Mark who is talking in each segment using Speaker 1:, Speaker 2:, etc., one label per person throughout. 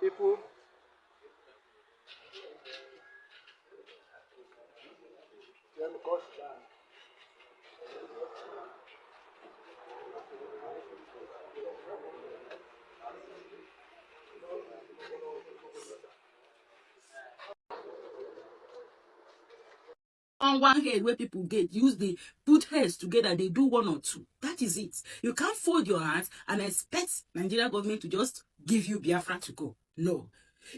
Speaker 1: People,
Speaker 2: on one head where people get use the put heads together, they do one or two. That is it. You can't fold your hands and expect Nigeria government to just give you Biafra to go. No.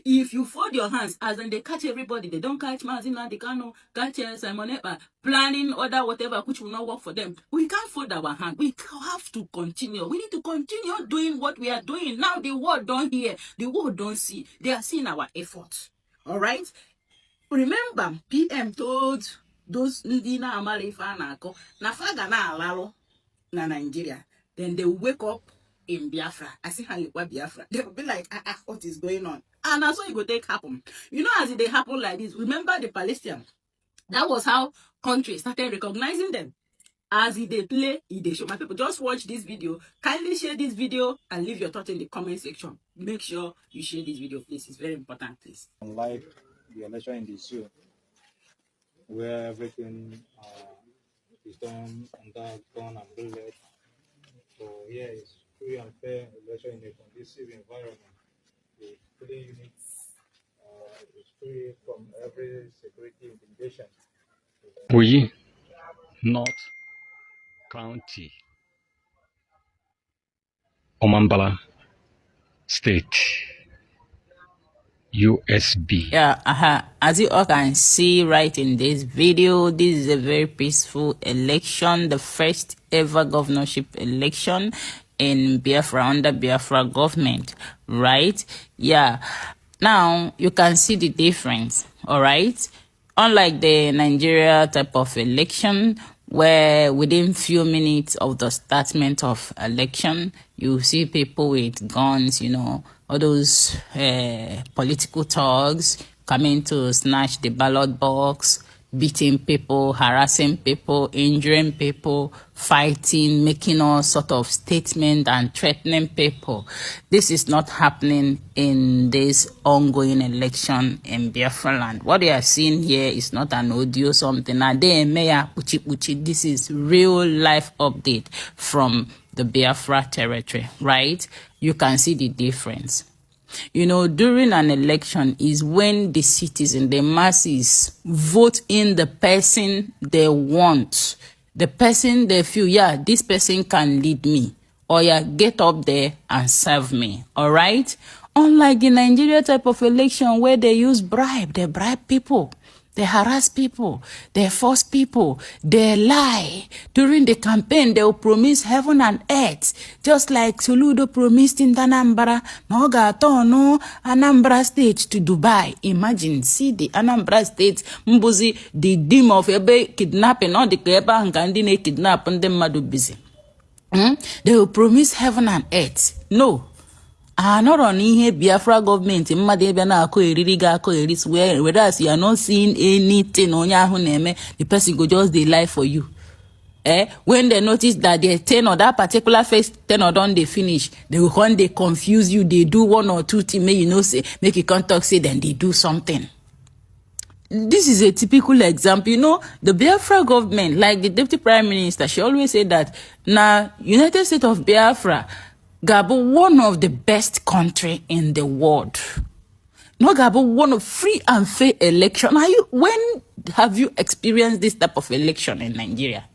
Speaker 2: If you fold your hands, as in they catch everybody, they don't catch nnamdikanu, catch Simon Ekpa, planning other whatever which will not work for them. We can't fold our hand. We have to continue. We need to continue doing what we are doing. Now the world don't hear, the world don't see. They are seeing our efforts. All right. Remember, PM told those Ndina Amalifa Nako, Nafagana Alalo, na Nigeria. Then they wake up in Biafra. I see how you Biafra. They'll be like, what is going on? And that's what it will take happen. You know, as they happen like this, remember the Palestinians. That was how countries started recognizing them. As they play, they show. My people, just watch this video. Kindly share this video and leave your thoughts in the comment section. Make sure you share this video, please. It's very important, please.
Speaker 3: Unlike the election in the zoo, where everything is done under gun and bullet. So yeah, it's free and fair election in a conducive environment. With fully units, it's free from every security intimidation.
Speaker 4: We, North County, Omambala State, USB.
Speaker 2: Yeah, as you all can see right in this video, this is a very peaceful election, the first ever governorship election in Biafra, under Biafra government, right? Yeah, now you can see the difference, all right? Unlike the Nigeria type of election, where within few minutes of the startment of election, you see people with guns, you know, all those political thugs coming to snatch the ballot box, beating people, harassing people, injuring people, fighting, making all sort of statements and threatening people. This is not happening in this ongoing election in Biafra land. What you are seeing here is not an audio something. This is real life update from the Biafra territory, right? You can see the difference. You know, during an election is when the citizens, the masses, vote in the person they want. The person they feel, yeah, this person can lead me. Or yeah, get up there and serve me. All right? Unlike the Nigeria type of election where they use bribe, they bribe people. They harass people, they force people, they lie. During the campaign, they will promise heaven and earth, just like Soludo promised in Anambra, Anambra State to Dubai. Imagine, see the Anambra State, Mbuzi, the dim of ebe kidnapping, or the Keba and Gandine kidnap and them madu busy. They will promise heaven and earth. No. Not on here Biafra government in Madebana whereas you are not seeing anything on your name, the person go just they lie for you. When they notice that they 10 or that particular face 10 or done they finish, they will come they confuse you, they do one or two things, you know, say make you can't talk, say then they do something. This is a typical example. You know, the Biafra government, like the Deputy Prime Minister, she always said that now United States of Biafra Gabo, one of the best country in the world. No, Gabo, one of free and fair election. When have you experienced this type of election in Nigeria?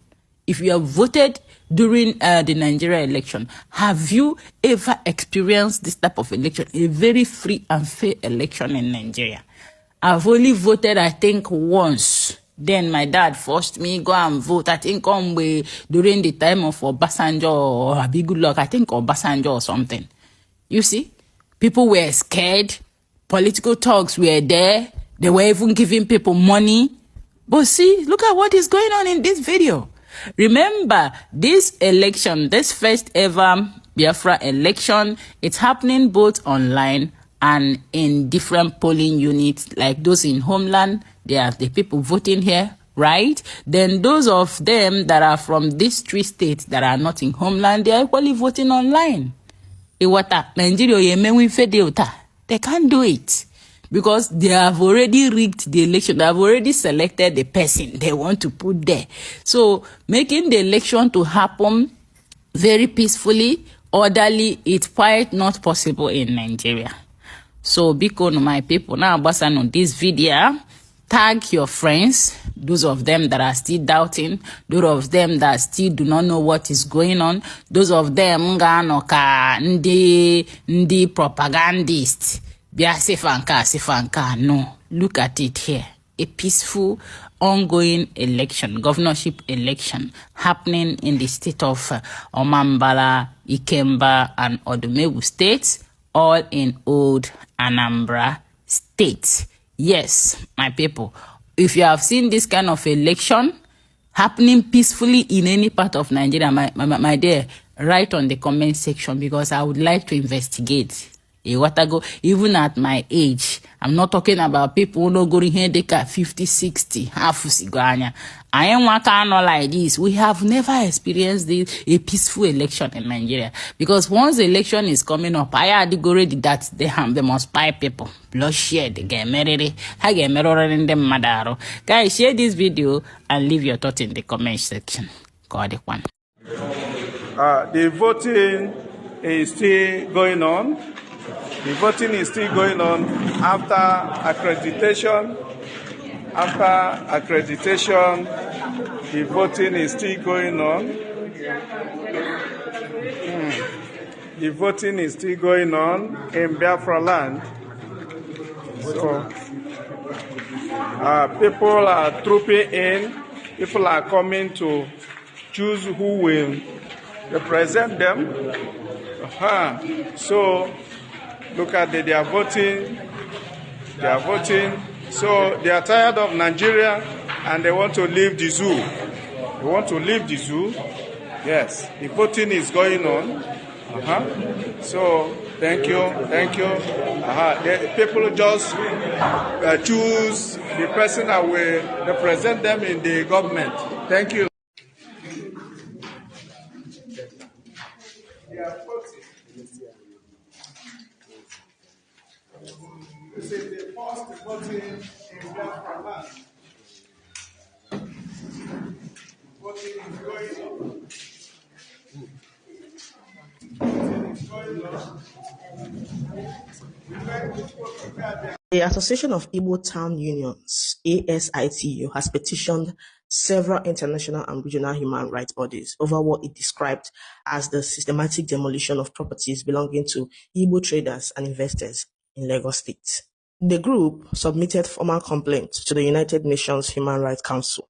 Speaker 2: If you have voted during the Nigeria election, have you ever experienced this type of election? A very free and fair election in Nigeria. I've only voted, I think, once. Then my dad forced me go and vote. I think during the time of Obasanjo or Abigulok, I think Obasanjo or something. You see, people were scared. Political talks were there. They were even giving people money. But see, look at what is going on in this video. Remember, this election, this first ever Biafra election, it's happening both online and in different polling units, like those in Homeland. They are the people voting here, right? Then those of them that are from these three states that are not in Homeland, they are equally voting online. Iwata, Nigeria, They can't do it because they have already rigged the election. They have already selected the person they want to put there. So making the election to happen very peacefully, orderly, it's quite not possible in Nigeria. So because my people, now based on this video, tag your friends, those of them that are still doubting, those of them that still do not know what is going on, those of them ndi propagandists. No, look at it here. A peaceful, ongoing election, governorship election, happening in the state of Omambala, Ikemba, and Odumewu states, all in old Anambra state. Yes, my people, if you have seen this kind of election happening peacefully in any part of Nigeria, my dear, write on the comment section because I would like to investigate. Even at my age, I'm not talking about people who don't go in here, they got 50, 60, half ciganya. I am working not like this. We have never experienced a peaceful election in Nigeria. Because once the election is coming up, I had already that they must buy people. Bloodshed, they get married, I get married in them madaro. Guys, share this video and leave your thoughts in the comment section. God, one.
Speaker 1: The voting is still going on. The voting is still going on after accreditation. After accreditation, the voting is still going on. The voting is still going on in Biafra land. So, people are trooping in. People are coming to choose who will represent them. So, look at they are voting. They are voting. So they are tired of Nigeria and they want to leave the zoo. They want to leave the zoo. Yes, the voting is going on. So thank you. The people just choose the person that will represent them in the government. Thank you. This is the first voting in Biafra land. Voting is going on.
Speaker 5: The Association of Igbo Town Unions, ASITU, has petitioned several international and regional human rights bodies over what it described as the systematic demolition of properties belonging to Igbo traders and investors in Lagos State. The group submitted formal complaints to the United Nations Human Rights Council,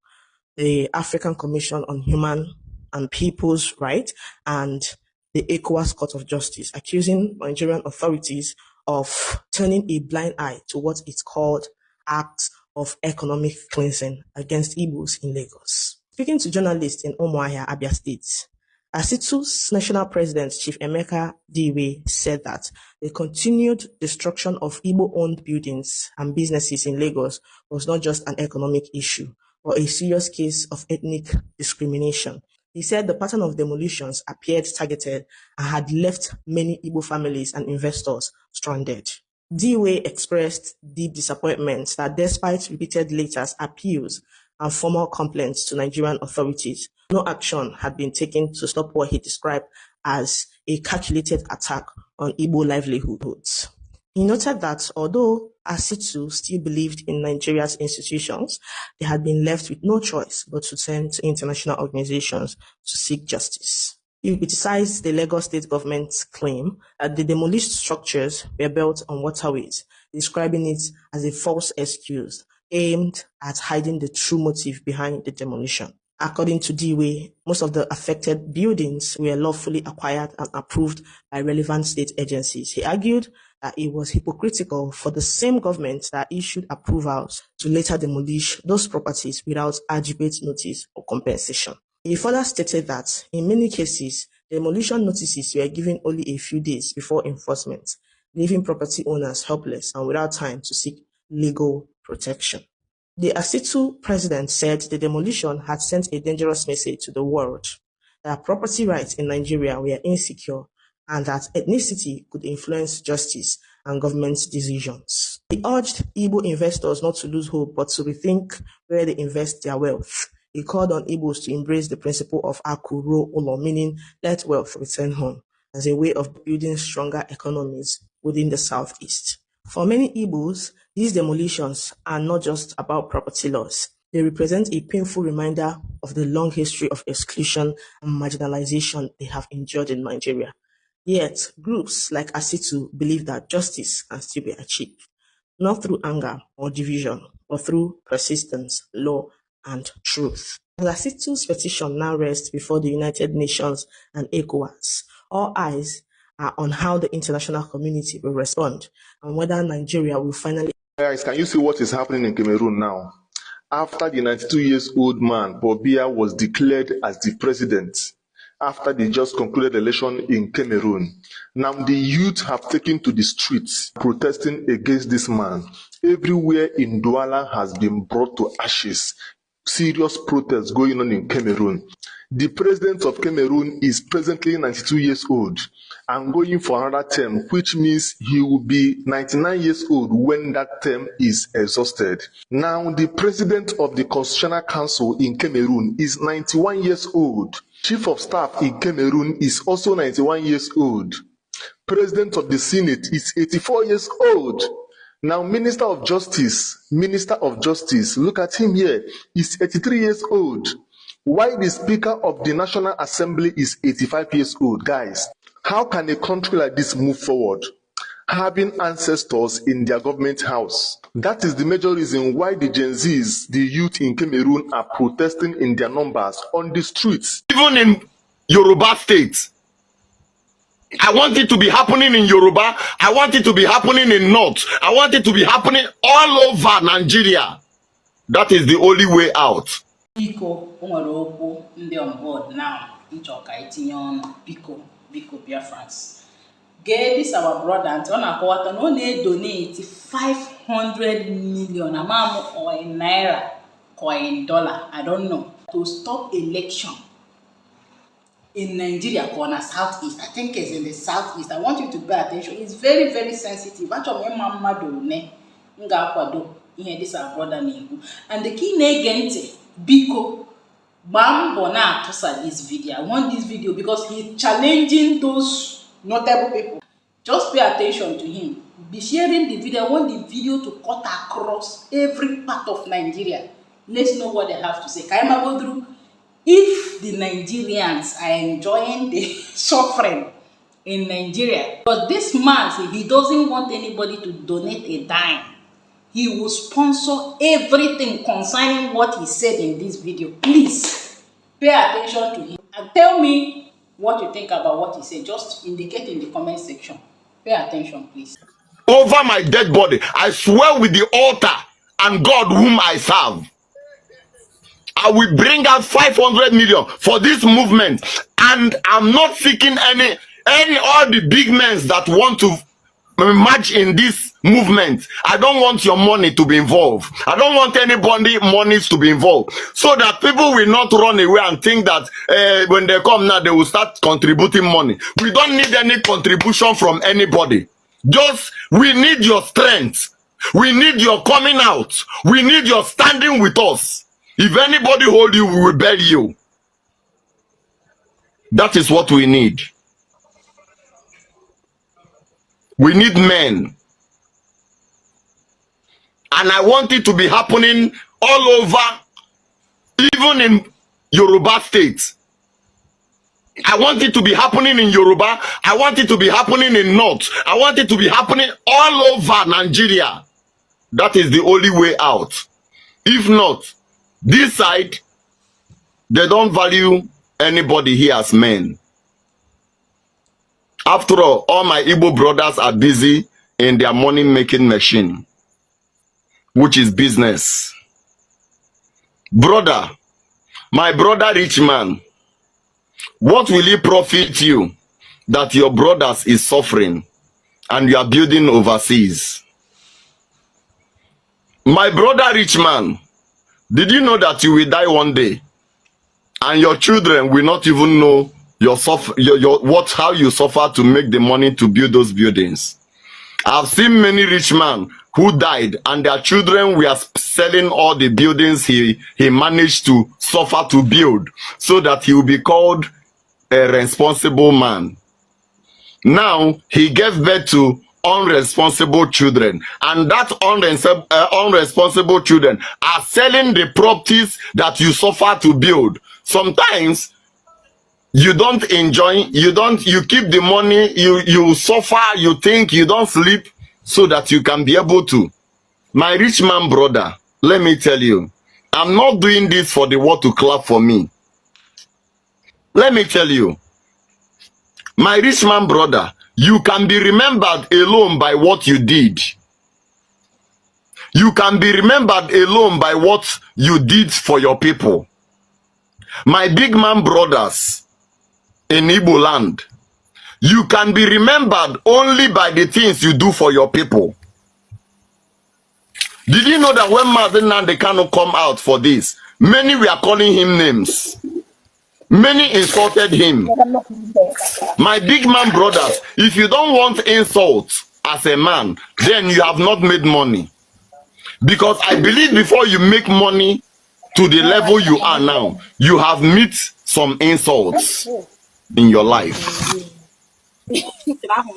Speaker 5: the African Commission on Human and People's Rights, and the ECOWAS Court of Justice, accusing Nigerian authorities of turning a blind eye to what is called acts of economic cleansing against Igbos in Lagos. Speaking to journalists in Umuahia, Abia State, ASITU's national president, Chief Emeka Diwe, said that the continued destruction of Igbo-owned buildings and businesses in Lagos was not just an economic issue, but a serious case of ethnic discrimination. He said the pattern of demolitions appeared targeted and had left many Igbo families and investors stranded. Diwe expressed deep disappointment that despite repeated letters, appeals, and formal complaints to Nigerian authorities, no action had been taken to stop what he described as a calculated attack on Igbo livelihoods. He noted that although ASITU still believed in Nigeria's institutions, they had been left with no choice but to turn to international organizations to seek justice. He criticized the Lagos state government's claim that the demolished structures were built on waterways, describing it as a false excuse aimed at hiding the true motive behind the demolition. According to Diwe, most of the affected buildings were lawfully acquired and approved by relevant state agencies. He argued that it was hypocritical for the same government that issued approvals to later demolish those properties without adequate notice or compensation. He further stated that in many cases, demolition notices were given only a few days before enforcement, leaving property owners helpless and without time to seek legal protection. The ASITU president said the demolition had sent a dangerous message to the world that property rights in Nigeria were insecure and that ethnicity could influence justice and government decisions. He urged Igbo investors not to lose hope, but to rethink where they invest their wealth. He called on Igbos to embrace the principle of Akuro Ulo, meaning let wealth return home, as a way of building stronger economies within the Southeast. For many Igbos, these demolitions are not just about property loss. They represent a painful reminder of the long history of exclusion and marginalization they have endured in Nigeria. Yet, groups like Asitu believe that justice can still be achieved, not through anger or division, but through persistence, law, and truth. As Asitu's petition now rests before the United Nations and ECOWAS, all eyes are on how the international community will respond and whether Nigeria will finally...
Speaker 6: Guys, can you see what is happening in Cameroon now? After the 92-year-old man, Bobia, was declared as the president, after the just concluded election in Cameroon, now the youth have taken to the streets protesting against this man. Everywhere in Douala has been brought to ashes. Serious protests going on in Cameroon. The president of Cameroon is presently 92 years old and going for another term, which means he will be 99 years old when that term is exhausted. Now, the president of the Constitutional Council in Cameroon is 91 years old. Chief of Staff in Cameroon is also 91 years old. President of the Senate is 84 years old. Now, Minister of Justice, look at him here, is 83 years old. While the Speaker of the National Assembly is 85 years old. Guys, how can a country like this move forward? Having ancestors in their government house. That is the major reason why the Gen Zs, the youth in Cameroon, are protesting in their numbers on the streets.
Speaker 7: Even in Yoruba State, I want it to be happening in Yoruba. I want it to be happening in North. I want it to be happening all over Nigeria. That is the only way out.
Speaker 2: Biko, onwere okwu ndị on board now. Ịchọ ka itinye ọnụ. Biko Biafrans. Get this our brother and ọ na-akọwata na ọ na-donate 500 million amount or in naira or in dollar, I don't know, to stop election in Nigeria corner southeast. I think it's in the southeast. I want you to pay attention. It's very, very sensitive. Actually, this our brother Nibu. And the key negente, Biko, Bambo na atusa this video. I want this video because he's challenging those notable people. Just pay attention to him. Be sharing the video. I want the video to cut across every part of Nigeria. Let's know what they have to say. Kaima Bodru, if the Nigerians are enjoying the suffering in Nigeria, but this man, he doesn't want anybody to donate a dime. He will sponsor everything concerning what he said in this video. Please pay attention to him and tell me what you think about what he said. Just indicate in the comment section. Pay attention, please.
Speaker 7: Over my dead body, I swear with the altar and God whom I serve, I will bring out 500 million for this movement. And I'm not seeking any all the big men that want to match in this movement. I don't want your money to be involved. I don't want anybody monies to be involved, so that people will not run away and think that when they come now they will start contributing money. We don't need any contribution from anybody. Just we need your strength. We need your coming out. We need your standing with us. If anybody hold you, we will bury you. That is what we need. We need men. And I want it to be happening all over, even in Yoruba State. I want it to be happening in Yoruba. I want it to be happening in North. I want it to be happening all over Nigeria. That is the only way out. If not, this side, they don't value anybody here as men. After all my Igbo brothers are busy in their money-making machine, which is business. Brother, my brother rich man, what will it profit you that your brothers is suffering and you are building overseas? My brother rich man, did you know that you will die one day and your children will not even know how you suffer to make the money to build those buildings? I've seen many rich men who died and their children were selling all the buildings he managed to suffer to build so that he will be called a responsible man. Now he gave birth to unresponsible children, and that unresponsible children are selling the properties that you suffer to build. Sometimes you don't enjoy, you keep the money, you suffer, you think, you don't sleep so that you can be able to. My rich man brother, let me tell you, I'm not doing this for the world to clap for me. Let me tell you, my rich man brother, you can be remembered alone by what you did. You can be remembered alone by what you did for your people. My big man brothers in Igbo land, you can be remembered only by the things you do for your people. Did you know that when nnamdikanu come out for this, many were calling him names? Many insulted him. My big man brothers, if you don't want insults as a man, then you have not made money. Because I believe before you make money to the level you are now, you have met some insults in your life.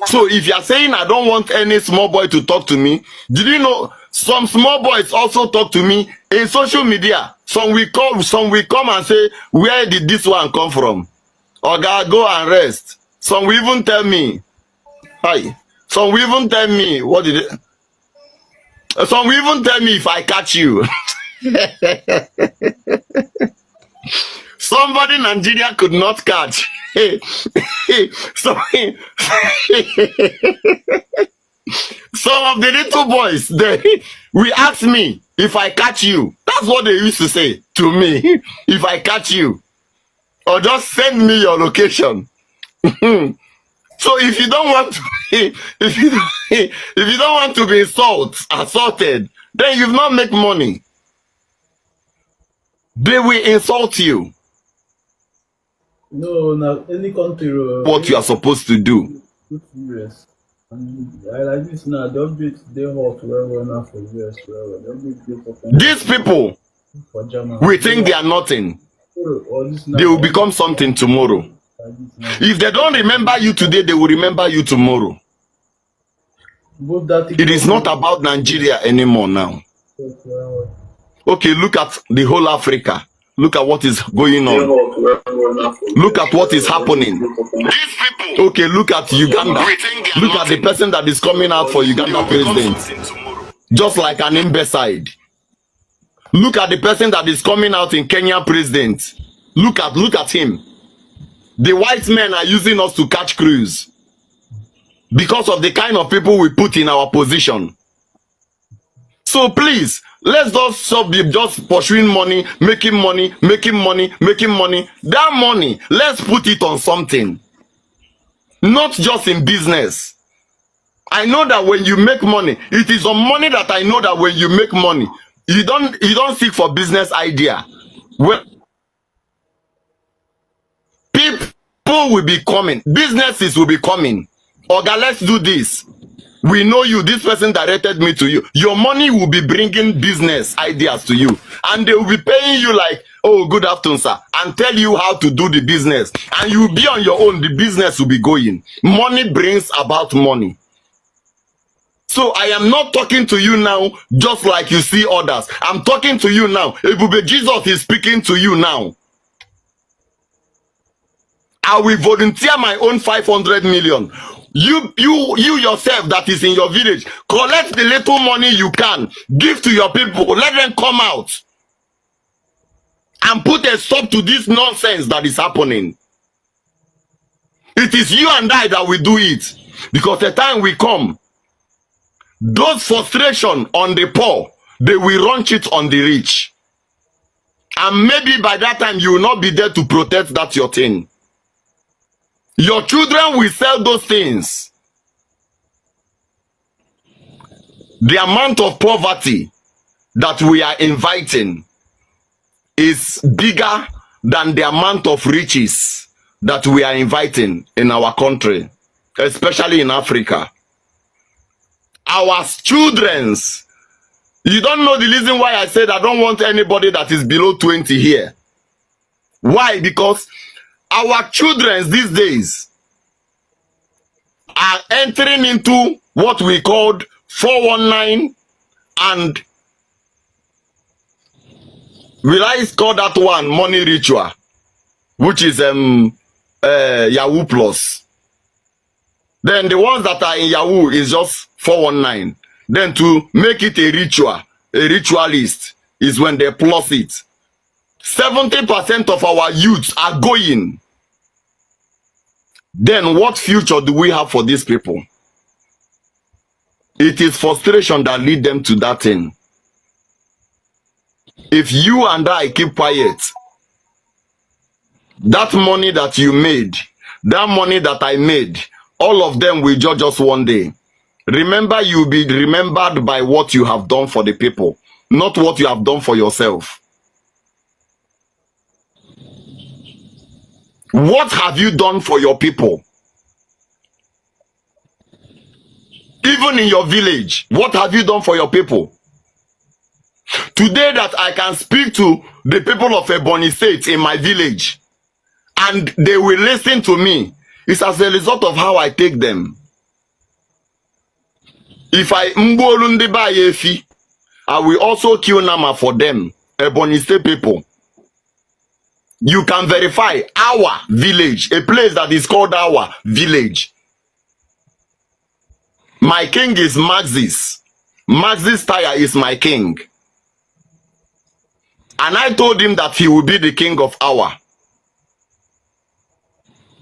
Speaker 7: So if you are saying I don't want any small boy to talk to me, did you know some small boys also talk to me in social media? Some will come and say, where did this one come from? Or God, go and rest. Some will even tell me, hi. Some will even tell me, what did it? Some will even tell me if I catch you. Somebody Nigeria could not catch. Some of the little boys, they will ask me if I catch you. That's what they used to say to me. If I catch you, or just send me your location. So if you don't want to be, if you don't want to be assaulted, then you've not make money. They will insult you.
Speaker 8: No, not any country.
Speaker 7: What you are supposed to do.
Speaker 8: US. I like this now. Don't be they hot wherever now for US.
Speaker 7: These people, we think they are nothing. They will become something tomorrow. If they don't remember you today, they will remember you tomorrow. It is not about Nigeria anymore now. Okay, look at the whole Africa. Look at what is going on. Look at what is happening. Okay, look at Uganda. Look at the person that is coming out for Uganda president. Just like an imbecile. Look at the person that is coming out in Kenya president. Look at him. The white men are using us to catch crews because of the kind of people we put in our position. So please, let's just stop just pursuing money, making money, making money, making money. That money, let's put it on something. Not just in business. I know that when you make money, it is on money that I know that when you make money, you don't seek for business idea. Well, people will be coming, businesses will be coming. Oga, let's do this. We know you, this person directed me to you. Your money will be bringing business ideas to you. And they will be paying you like, oh, good afternoon, sir. And tell you how to do the business. And you will be on your own. The business will be going. Money brings about money. So I am not talking to you now just like you see others. I'm talking to you now. Ebube Jesus is speaking to you now. I will volunteer my own 500 million. You yourself that is in your village, collect the little money you can, give to your people, let them come out and put a stop to this nonsense that is happening. It is you and I that will do it, because the time will come, those frustration on the poor, they will launch it on the rich, and maybe by that time you will not be there to protect that your thing. Your children will sell those things. The amount of poverty that we are inviting is bigger than the amount of riches that we are inviting in our country, especially in Africa. our children's. You don't know the reason why I said I don't want anybody that is below 20 here. Why? Because our children these days are entering into what we called 419 and will I call that one money ritual, which is Yahoo Plus. Then the ones that are in Yahoo is just 419. Then to make it a ritualist is when they plus it. 70% of our youths are going. Then what future do we have for these people? It is frustration that lead them to that thing. If you and I keep quiet, that money that you made, that money that I made, all of them will judge us one day. Remember, you'll be remembered by what you have done for the people, not what you have done for yourself. What have you done for your people? Even in your village, what have you done for your people? Today that I can speak to the people of Ebonyi State in my village and they will listen to me, it's as a result of how I take them. If I will also kill Nama for them, Ebonyi State people. You can verify our village, a place that is called our village. My king is Maxis. Maxis Tire is my king. And I told him that he will be the king of our.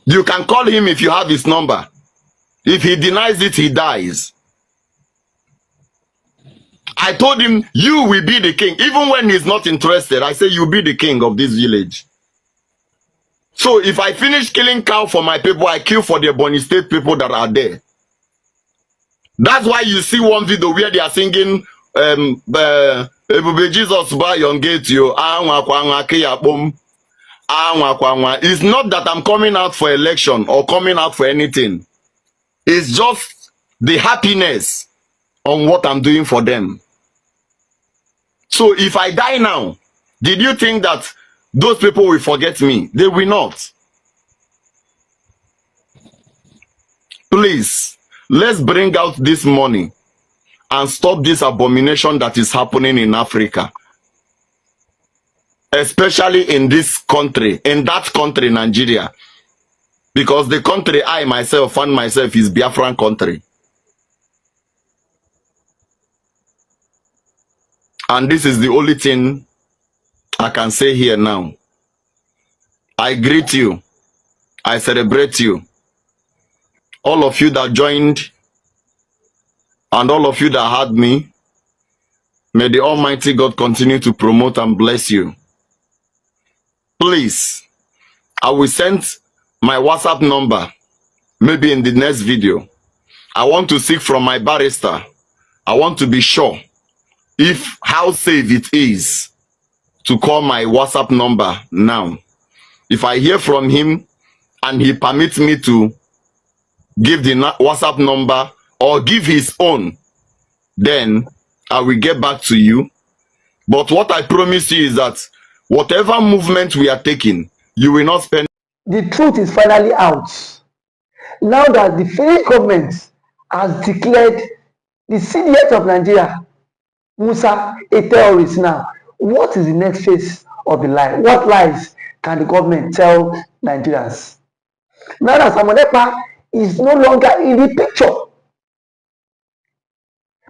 Speaker 7: You can call him if you have his number. If he denies it, he dies. I told him, you will be the king. Even when he's not interested, I say, you'll be the king of this village. So if I finish killing cow for my people, I kill for the Ebonyi State people that are there. That's why you see one video where they are singing Ebube Jesus by your gate yo. It's not that I'm coming out for election or coming out for anything. It's just the happiness on what I'm doing for them. So if I die now, did you think that those people will forget me? They will not. Please, let's bring out this money and stop this abomination that is happening in Africa. Especially in this country, in that country, Nigeria. Because the country I myself found myself is Biafran country. And this is the only thing I can say here now. I greet you. I celebrate you. All of you that joined and all of you that had me, may the Almighty God continue to promote and bless you. Please, I will send my WhatsApp number maybe in the next video. I want to seek from my barrister. I want to be sure if how safe it is to call my WhatsApp number now. If I hear from him and he permits me to give the WhatsApp number or give his own, then I will get back to you. But what I promise you is that whatever movement we are taking, you will not spend.
Speaker 9: The truth is finally out. Now that the Finnish government has declared the CDS of Nigeria, Musa, a terrorist now, what is the next phase of the lie? What lies can the government tell Nigerians? Now that Samonepa is no longer in the picture,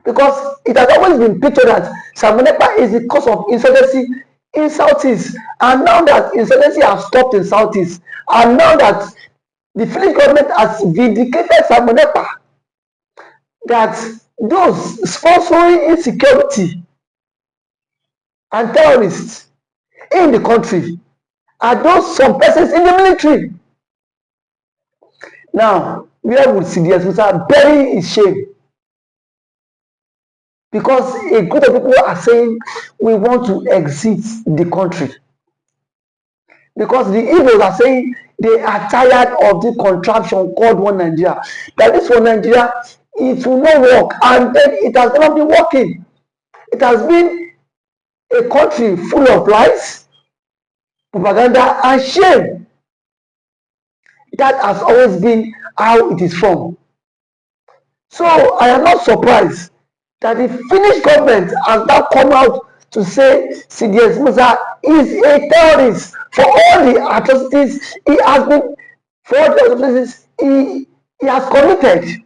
Speaker 9: because it has always been pictured that Samonepa is the cause of insurgency in Southeast, and now that insurgency has stopped in Southeast, and now that the Finnish government has vindicated Samonepa, that those sponsoring insecurity and terrorists in the country are those some persons in the military. Now, where would CDS Musa bury his shame? Because a group of people are saying we want to exit the country. Because the Igbos are saying they are tired of the contraption called One Nigeria. That this One Nigeria it will not work, and then it has not been working. It has been a country full of lies, propaganda, and shame. That has always been how it is formed. So I am not surprised that the Finnish government has now come out to say CDS Musa is a terrorist for all the atrocities he has been, for all the atrocities he has committed.